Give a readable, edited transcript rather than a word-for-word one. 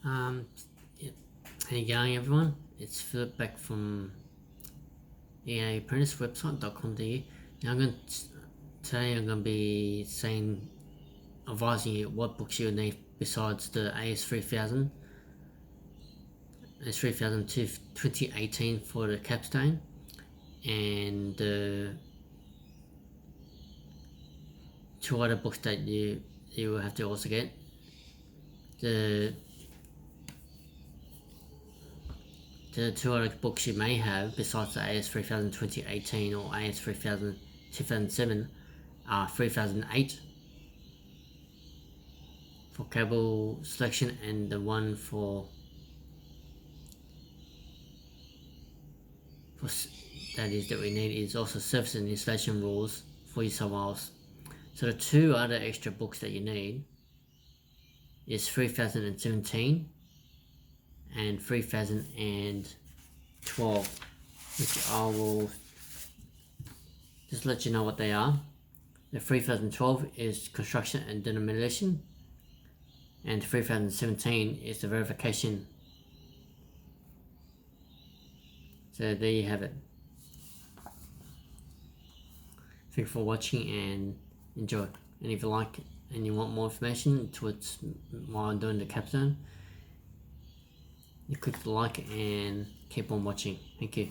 Yep. How you going, everyone? It's Philip back from apprentice website.com.au. Today I'm going to be advising you what books you need besides the AS3000 to 2018 for the capstone, and the two other books that you will have to also get. The two other books you may have besides the AS3000 2018 or AS3000 2007 are 3008 for cable selection, and the one for that we need is also service and installation rules for New South Wales. So the two other extra books that you need is 3017 and 3012, which I will just let you know what they are. The 3012 is construction and demolition, and 3017 is the verification. So there you have it. Thank you for watching and enjoy. And if you like it and you want more information towards while I'm doing the capstone, you click the like and keep on watching. Thank you.